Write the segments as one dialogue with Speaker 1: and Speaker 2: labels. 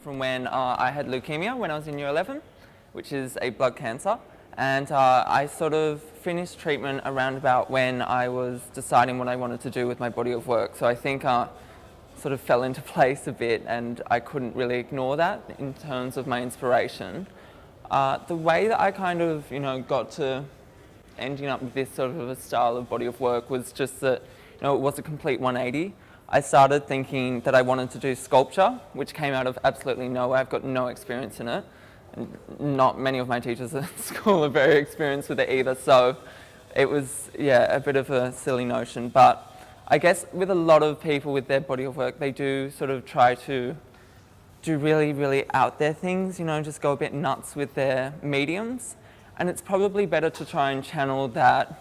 Speaker 1: From when I had leukemia when I was in year 11, which is a blood cancer, and I sort of finished treatment around about when I was deciding what I wanted to do with my body of work. So I think sort of fell into place a bit, and I couldn't really ignore that in terms of my inspiration. The way that I kind of, got to ending up with this sort of a style of body of work was just that, it was a complete 180. I started thinking that I wanted to do sculpture, which came out of absolutely nowhere. I've got no experience in it. And not many of my teachers at school are very experienced with it either, so it was, a bit of a silly notion. But I guess with a lot of people with their body of work, they do sort of try to do really, really out there things, just go a bit nuts with their mediums. And it's probably better to try and channel that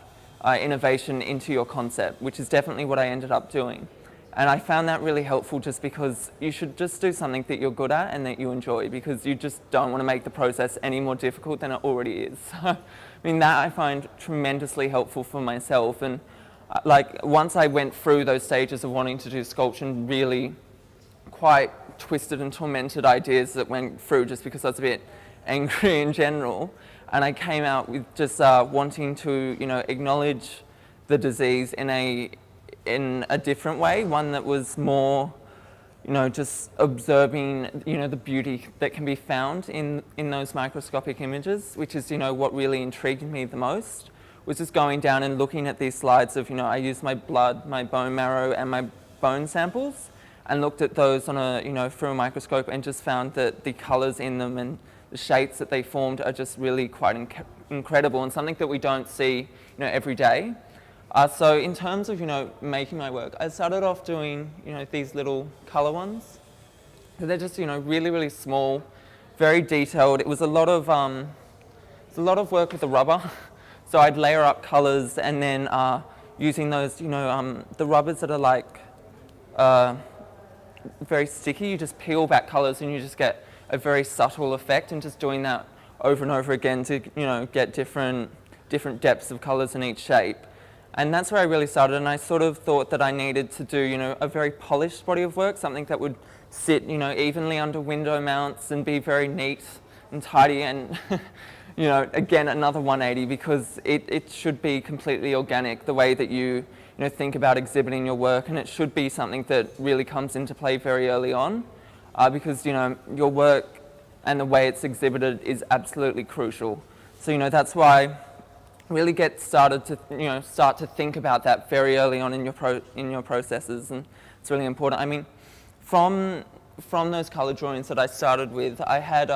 Speaker 1: innovation into your concept, which is definitely what I ended up doing. And I found that really helpful just because you should just do something that you're good at and that you enjoy, because you just don't want to make the process any more difficult than it already is. So, that I find tremendously helpful for myself. And once I went through those stages of wanting to do sculpture and really quite twisted and tormented ideas that went through just because I was a bit angry in general, and I came out with just wanting to, acknowledge the disease in a different way, one that was more, just observing, the beauty that can be found in those microscopic images, which is, what really intrigued me the most, was just going down and looking at these slides of, I used my blood, my bone marrow, and my bone samples, and looked at those on a, through a microscope, and just found that the colours in them and the shapes that they formed are just really quite incredible, and something that we don't see, every day. So in terms of, making my work, I started off doing, these little colour ones. So they're just, really, really small, very detailed. It was a lot of work with the rubber. So I'd layer up colours, and then using those, the rubbers that are like very sticky. You just peel back colours and you just get a very subtle effect, and just doing that over and over again to, get different depths of colours in each shape. And that's where I really started, and I sort of thought that I needed to do, a very polished body of work, something that would sit, evenly under window mounts and be very neat and tidy, and, again, another 180, because it should be completely organic, the way that you, think about exhibiting your work, and it should be something that really comes into play very early on, because, your work and the way it's exhibited is absolutely crucial. So, that's why really get started to start to think about that very early on in your processes, and it's really important. From those colour drawings that I started with, I had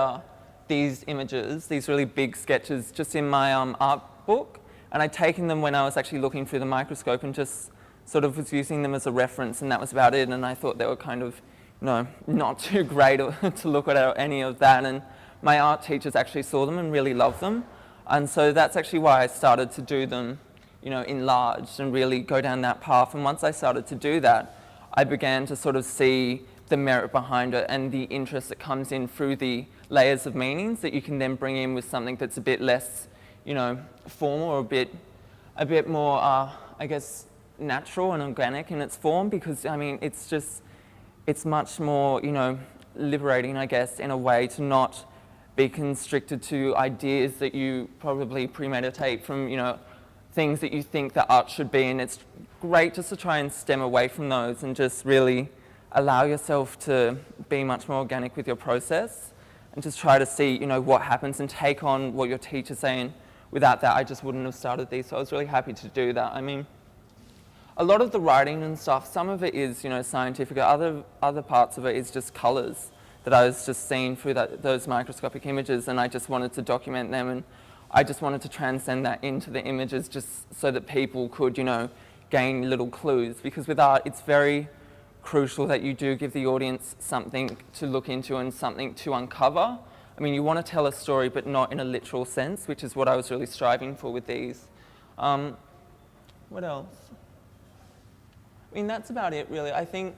Speaker 1: these images, these really big sketches, just in my art book, and I'd taken them when I was actually looking through the microscope, and just sort of was using them as a reference, and that was about it. And I thought they were kind of not too great to look at any of that, and my art teachers actually saw them and really loved them. And so that's actually why I started to do them, enlarged, and really go down that path. And once I started to do that, I began to sort of see the merit behind it and the interest that comes in through the layers of meanings that you can then bring in with something that's a bit less, formal, or a bit more, I guess, natural and organic in its form, because, it's much more, liberating, I guess, in a way, to not be constricted to ideas that you probably premeditate from, things that you think that art should be. And it's great just to try and stem away from those and just really allow yourself to be much more organic with your process, and just try to see, what happens and take on what your teacher's saying. Without that, I just wouldn't have started these. So I was really happy to do that. A lot of the writing and stuff, some of it is, scientific. Other parts of it is just colours that I was just seeing through those microscopic images, and I just wanted to document them, and I just wanted to transcend that into the images, just so that people could, gain little clues. Because with art, it's very crucial that you do give the audience something to look into and something to uncover. You want to tell a story, but not in a literal sense, which is what I was really striving for with these. What else? That's about it, really. I think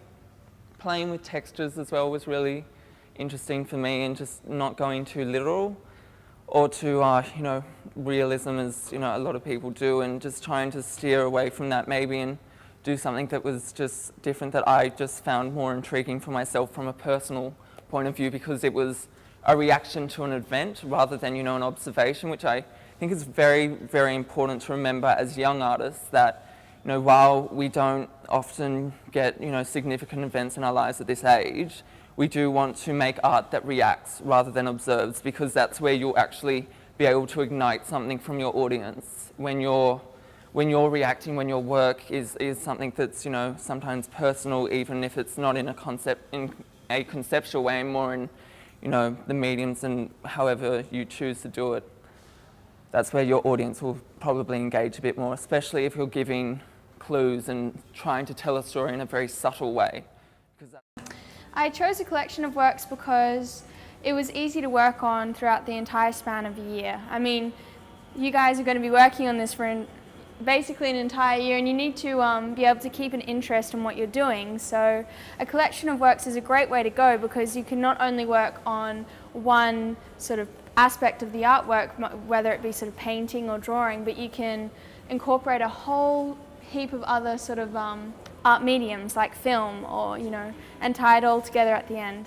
Speaker 1: playing with textures as well was really interesting for me, and just not going too literal or too, realism, as, a lot of people do, and just trying to steer away from that maybe, and do something that was just different, that I just found more intriguing for myself from a personal point of view because it was a reaction to an event rather than, you know, an observation, which I think is very, very important to remember as young artists, that, you know, while we don't often get, you know, significant events in our lives at this age, we do want to make art that reacts rather than observes, because that's where you'll actually be able to ignite something from your audience. When you're reacting, when your work is something that's, you know, sometimes personal, even if it's not in a conceptual way, more in, you know, the mediums and however you choose to do it. That's where your audience will probably engage a bit more, especially if you're giving clues and trying to tell a story in a very subtle way.
Speaker 2: I chose a collection of works because it was easy to work on throughout the entire span of a year. I mean, you guys are going to be working on this for basically an entire year, and you need to be able to keep an interest in what you're doing. So a collection of works is a great way to go, because you can not only work on one sort of aspect of the artwork, whether it be sort of painting or drawing, but you can incorporate a whole heap of other sort of art mediums like film or, you know, and tie it all together at the end.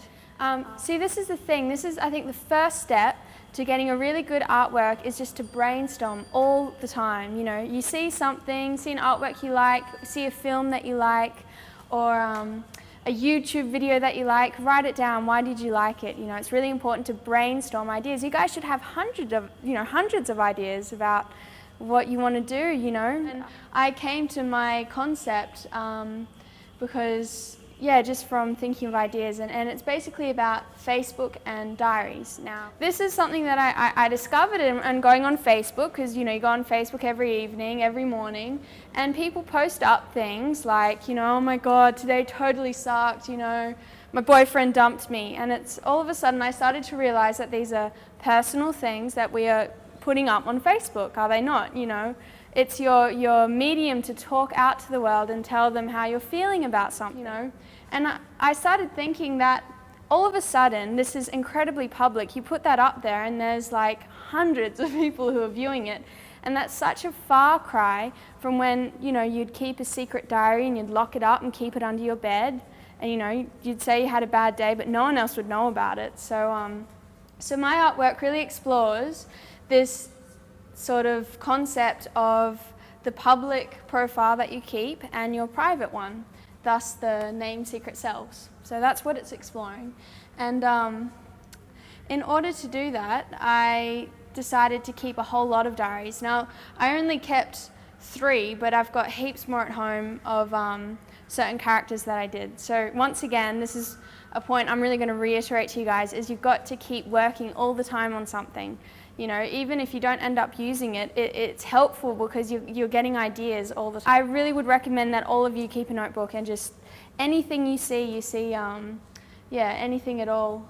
Speaker 2: See, this is the thing. This is, I think, the first step to getting a really good artwork is just to brainstorm all the time. You know, you see something, see an artwork you like, see a film that you like, or a YouTube video that you like, write it down. Why did you like it? You know, it's really important to brainstorm ideas. You guys should have hundreds of ideas about what you want to do, you know. And I came to my concept because, yeah, just from thinking of ideas, and it's basically about Facebook and diaries now. This is something that I discovered and going on Facebook, because, you know, you go on Facebook every evening, every morning, and people post up things like, you know, oh my God, today totally sucked, you know, my boyfriend dumped me. And it's all of a sudden I started to realize that these are personal things that we are putting up on Facebook, are they not? You know, it's your medium to talk out to the world and tell them how you're feeling about something, you know. And I started thinking that all of a sudden this is incredibly public. You put that up there and there's like hundreds of people who are viewing it, and that's such a far cry from when, you know, you'd keep a secret diary and you'd lock it up and keep it under your bed, and, you know, you'd say you had a bad day but no one else would know about it. So so my artwork really explores this sort of concept of the public profile that you keep and your private one, thus the name Secret Selves. So that's what it's exploring. And in order to do that, I decided to keep a whole lot of diaries. Now, I only kept 3, but I've got heaps more at home of certain characters that I did. So once again, this is a point I'm really going to reiterate to you guys, is you've got to keep working all the time on something. You know, even if you don't end up using it, it's helpful because you're getting ideas all the time. I really would recommend that all of you keep a notebook, and just anything you see, yeah, anything at all,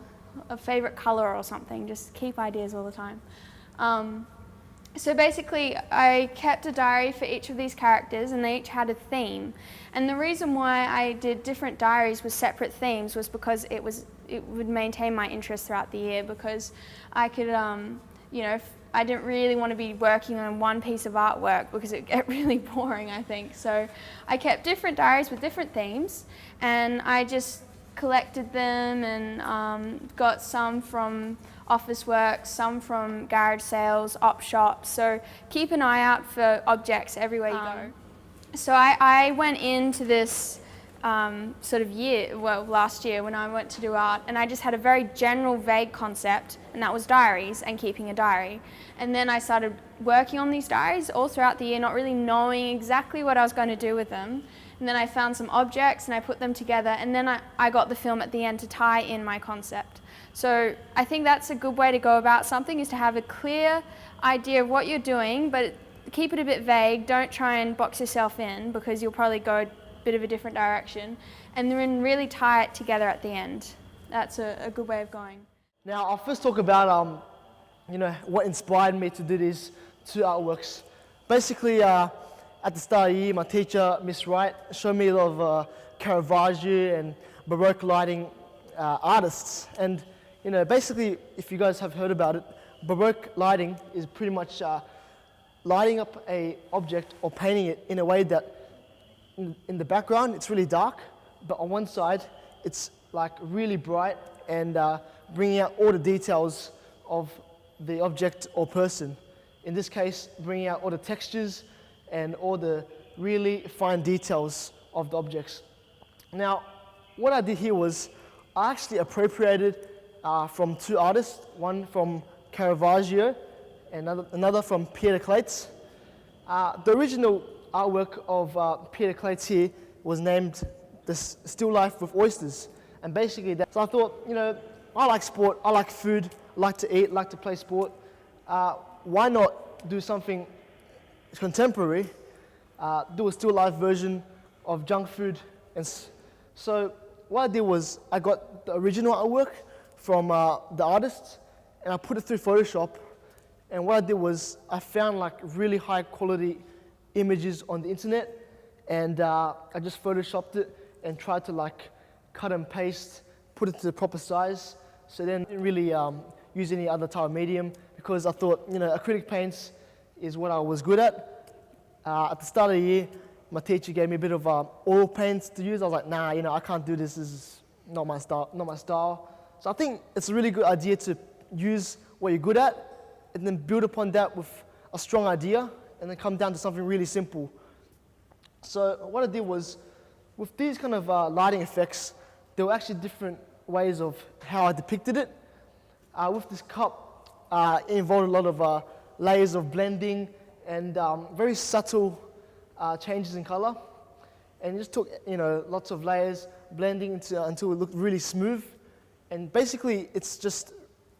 Speaker 2: a favorite color or something, just keep ideas all the time. So basically, I kept a diary for each of these characters, and they each had a theme. And the reason why I did different diaries with separate themes was because it would maintain my interest throughout the year, because I could, you know, I didn't really want to be working on one piece of artwork because it would get really boring, I think. So I kept different diaries with different themes, and I just collected them and got some from office work, some from garage sales, op shops. So keep an eye out for objects everywhere you go. So I went into this sort of year, well, last year when I went to do art, and I just had a very general, vague concept, and that was diaries and keeping a diary. And then I started working on these diaries all throughout the year, not really knowing exactly what I was going to do with them. And then I found some objects and I put them together, and then I got the film at the end to tie in my concept. So I think that's a good way to go about something, is to have a clear idea of what you're doing, but keep it a bit vague. Don't try and box yourself in, because you'll probably go a bit of a different direction, and then really tie it together at the end. That's a good way of going.
Speaker 3: Now, I'll first talk about you know, what inspired me to do these 2 artworks. Basically, at the start of the year, my teacher, Miss Wright, showed me a lot of Caravaggio and Baroque lighting artists. And, you know, basically, if you guys have heard about it, Baroque lighting is pretty much lighting up an object or painting it in a way that in the background it's really dark, but on one side it's like really bright and bringing out all the details of the object or person. In this case, bringing out all the textures and all the really fine details of the objects. Now, what I did here was I actually appropriated from two artists, one from Caravaggio and another from Pieter Cleits. The original artwork of Pieter Cleits here was named The Still Life with Oysters. And basically, so I thought, you know, I like sport, I like food, like to eat, like to play sport. Why not do something contemporary, do a still life version of junk food? And so what I did was I got the original artwork from the artists and I put it through Photoshop. And what I did was I found like really high quality images on the internet, and I just Photoshopped it and tried to like cut and paste, put it to the proper size. So then I didn't really use any other type of medium, because I thought, you know, acrylic paints is what I was good at. At the start of the year, my teacher gave me a bit of oil paints to use. I was like, nah, you know, I can't do this. This is not my style. So I think it's a really good idea to use what you're good at and then build upon that with a strong idea and then come down to something really simple. So what I did was, with these kind of lighting effects, there were actually different ways of how I depicted it. With this cup, it involved a lot of layers of blending and very subtle changes in color. And it just took, you know, lots of layers, blending until it looked really smooth. And basically, it's just,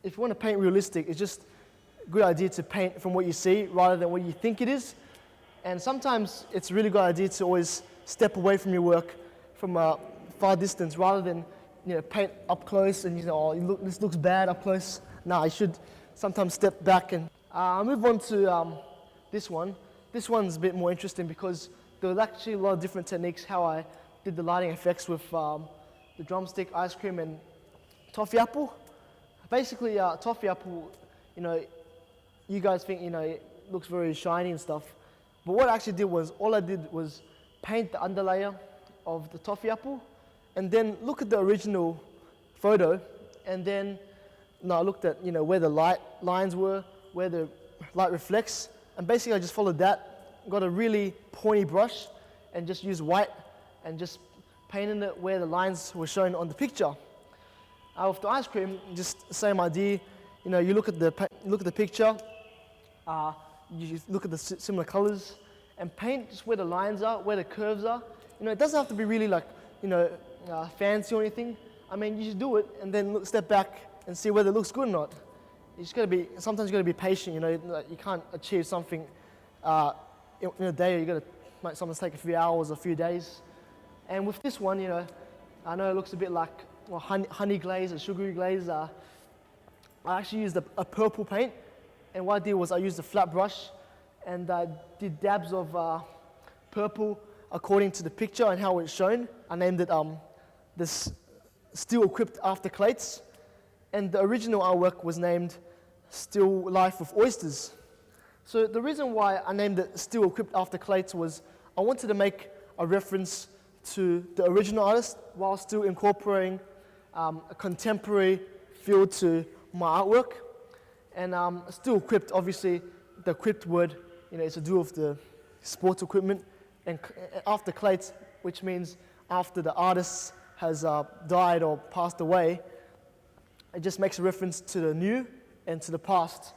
Speaker 3: if you want to paint realistic, it's just a good idea to paint from what you see rather than what you think it is. And sometimes it's a really good idea to always step away from your work from a far distance rather than, you know, paint up close and, you know, oh, this looks bad up close. No, you should sometimes step back. And I'll move on to this one. This one's a bit more interesting because there was actually a lot of different techniques how I did the lighting effects with the drumstick, ice cream, and toffee apple. Basically, toffee apple, you know, you guys think, you know, it looks very shiny and stuff. But what I actually did was, all I did was paint the underlayer of the toffee apple and then look at the original photo, and then I looked at, you know, where the light lines were, where the light reflects, and basically I just followed that, got a really pointy brush and just used white and just painted it where the lines were shown on the picture. With the ice cream, just the same idea. You know, you look at the picture, you look at the similar colors, and paint just where the lines are, where the curves are. You know, it doesn't have to be really like, you know, fancy or anything. I mean, you just do it and then step back and see whether it looks good or not. You just sometimes you gotta be patient. You know, like you can't achieve something in a day. You gotta make something take a few hours, a few days. And with this one, you know, I know it looks a bit like, well, honey glaze or sugary glaze. I actually used a purple paint, and what I did was I used a flat brush and did dabs of purple according to the picture and how it's shown. I named it this Still Equipped After Cleits, and the original artwork was named Still Life with Oysters. So the reason why I named it Still Equipped After Cleits was I wanted to make a reference to the original artist while still incorporating a contemporary feel to my artwork. And still equipped, obviously, the equipped word, you know, it's to do with the sports equipment, and after Cleits, which means after the artist has died or passed away, it just makes a reference to the new and to the past.